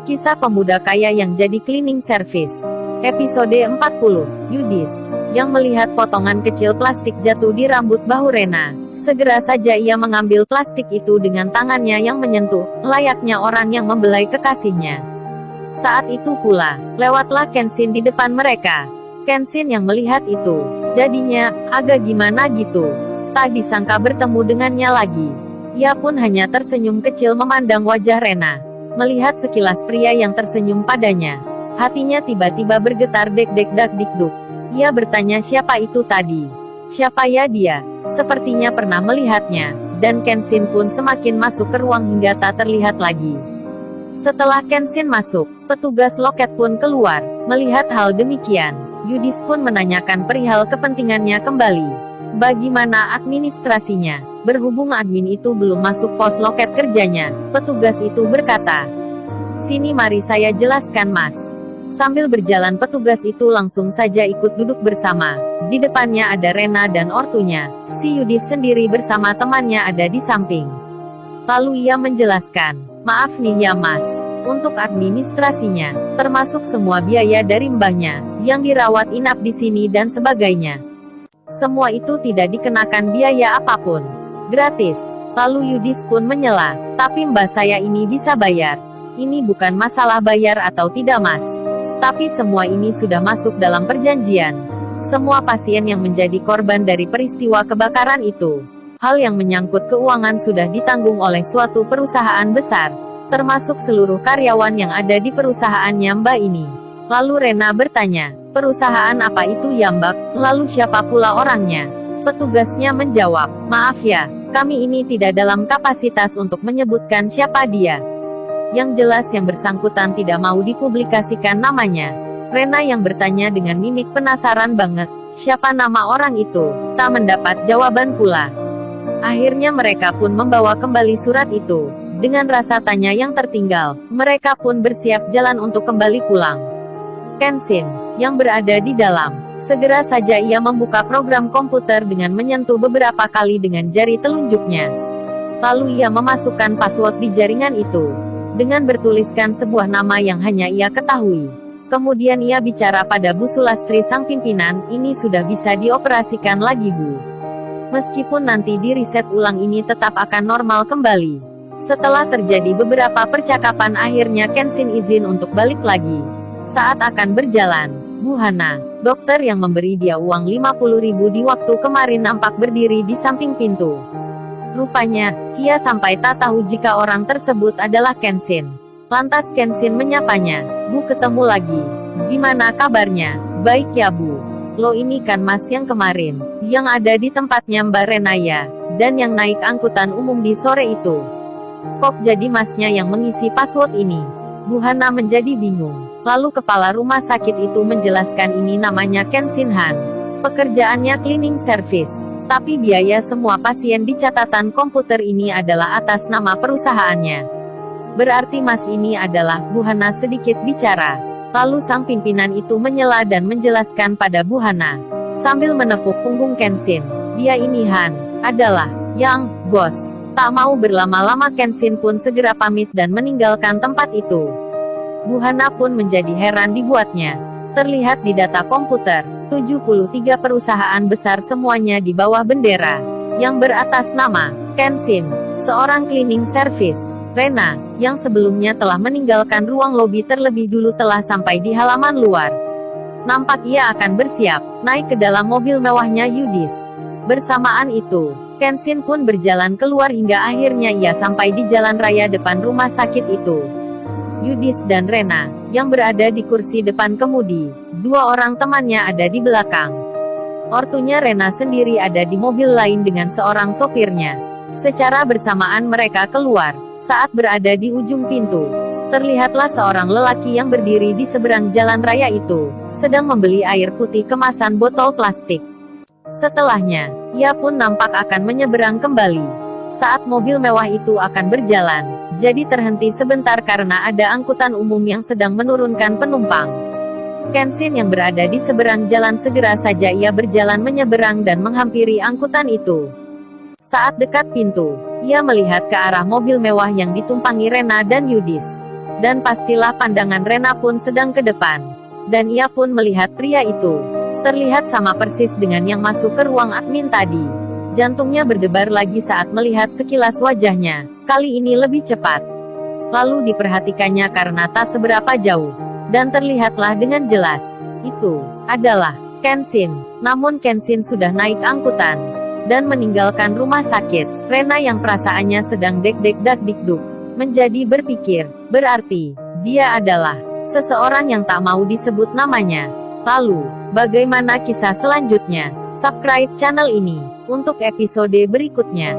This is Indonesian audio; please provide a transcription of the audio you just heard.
Kisah pemuda kaya yang jadi cleaning service. Episode 40, Yudis, yang melihat potongan kecil plastik jatuh di rambut bahu Rena. Segera saja ia mengambil plastik itu dengan tangannya yang menyentuh, layaknya orang yang membelai kekasihnya. Saat itu pula, lewatlah Kenshin di depan mereka. Kenshin yang melihat itu, jadinya, agak gimana gitu. Tak disangka bertemu dengannya lagi. Ia pun hanya tersenyum kecil memandang wajah Rena. Melihat sekilas pria yang tersenyum padanya, hatinya tiba-tiba bergetar dek-dek-dak-dik-duk. Ia bertanya siapa itu tadi. Siapa ya dia? Sepertinya pernah melihatnya. Dan Kenshin pun semakin masuk ke ruang hingga tak terlihat lagi. Setelah Kenshin masuk, petugas loket pun keluar. Melihat hal demikian, Yudis pun menanyakan perihal kepentingannya kembali. Bagaimana administrasinya? Berhubung admin itu belum masuk pos loket kerjanya, petugas itu berkata, "Sini mari saya jelaskan mas." Sambil berjalan petugas itu langsung saja ikut duduk bersama. Di depannya ada Rena dan ortunya. Si Yudis sendiri bersama temannya ada di samping. Lalu ia menjelaskan, "Maaf nih ya mas, untuk administrasinya, termasuk semua biaya dari mbahnya, yang dirawat inap di sini dan sebagainya. Semua itu tidak dikenakan biaya apapun. Gratis." Lalu Yudis pun menyela, "Tapi mbah saya ini bisa bayar. Ini bukan masalah bayar atau tidak mas. Tapi semua ini sudah masuk dalam perjanjian. Semua pasien yang menjadi korban dari peristiwa kebakaran itu, hal yang menyangkut keuangan sudah ditanggung oleh suatu perusahaan besar, termasuk seluruh karyawan yang ada di perusahaannya mbah ini." Lalu Rena bertanya, "Perusahaan apa itu ya mbak? Lalu siapa pula orangnya?" Petugasnya menjawab, "Maaf ya, kami ini tidak dalam kapasitas untuk menyebutkan siapa dia. Yang jelas yang bersangkutan tidak mau dipublikasikan namanya." Rena yang bertanya dengan mimik penasaran banget, siapa nama orang itu, tak mendapat jawaban pula. Akhirnya mereka pun membawa kembali surat itu. Dengan rasa tanya yang tertinggal, mereka pun bersiap jalan untuk kembali pulang. Kenshin, yang berada di dalam, segera saja ia membuka program komputer dengan menyentuh beberapa kali dengan jari telunjuknya. Lalu ia memasukkan password di jaringan itu, dengan bertuliskan sebuah nama yang hanya ia ketahui. Kemudian ia bicara pada Bu Sulastri sang pimpinan, "Ini sudah bisa dioperasikan lagi Bu. Meskipun nanti di riset ulang ini tetap akan normal kembali." Setelah terjadi beberapa percakapan akhirnya Kenshin izin untuk balik lagi. Saat akan berjalan, Bu Hana, dokter yang memberi dia uang 50.000 di waktu kemarin nampak berdiri di samping pintu. Rupanya, ia sampai tak tahu jika orang tersebut adalah Kenshin. Lantas Kenshin menyapanya, "Bu ketemu lagi. Gimana kabarnya?" "Baik ya Bu. Lo ini kan mas yang kemarin, yang ada di tempatnya Mbak Rena ya, dan yang naik angkutan umum di sore itu. Kok jadi masnya yang mengisi password ini?" Bu Hana menjadi bingung. Lalu kepala rumah sakit itu menjelaskan ini namanya Kenshin Han. Pekerjaannya cleaning service. Tapi biaya semua pasien di catatan komputer ini adalah atas nama perusahaannya. "Berarti mas ini adalah," Bu Hana sedikit bicara. Lalu sang pimpinan itu menyela dan menjelaskan pada Bu Hana, sambil menepuk punggung Kenshin, "Dia ini Han, adalah, yang, bos." Tak mau berlama-lama Kenshin pun segera pamit dan meninggalkan tempat itu. Bu Hana pun menjadi heran dibuatnya. Terlihat di data komputer, 73 perusahaan besar semuanya di bawah bendera, yang beratas nama, Kenshin, seorang cleaning service. Rena, yang sebelumnya telah meninggalkan ruang lobi terlebih dulu telah sampai di halaman luar. Nampak ia akan bersiap, naik ke dalam mobil mewahnya Yudis. Bersamaan itu, Kenshin pun berjalan keluar hingga akhirnya ia sampai di jalan raya depan rumah sakit itu. Yudis dan Rena, yang berada di kursi depan kemudi, dua orang temannya ada di belakang. Ortunya Rena sendiri ada di mobil lain dengan seorang sopirnya. Secara bersamaan mereka keluar. Saat berada di ujung pintu, terlihatlah seorang lelaki yang berdiri di seberang jalan raya itu, sedang membeli air putih kemasan botol plastik. Setelahnya, ia pun nampak akan menyeberang kembali. Saat mobil mewah itu akan berjalan, jadi terhenti sebentar karena ada angkutan umum yang sedang menurunkan penumpang. Kenshin yang berada di seberang jalan segera saja ia berjalan menyeberang dan menghampiri angkutan itu. Saat dekat pintu, ia melihat ke arah mobil mewah yang ditumpangi Rena dan Yudis. Dan pastilah pandangan Rena pun sedang ke depan. Dan ia pun melihat pria itu. Terlihat sama persis dengan yang masuk ke ruang admin tadi. Jantungnya berdebar lagi saat melihat sekilas wajahnya. Kali ini lebih cepat. Lalu diperhatikannya karena tak seberapa jauh. Dan terlihatlah dengan jelas. Itu adalah Kenshin. Namun Kenshin sudah naik angkutan. Dan meninggalkan rumah sakit. Rena yang perasaannya sedang dek-dek-dak-dikduk. Menjadi berpikir, berarti, dia adalah seseorang yang tak mau disebut namanya. Lalu, bagaimana kisah selanjutnya? Subscribe channel ini, untuk episode berikutnya.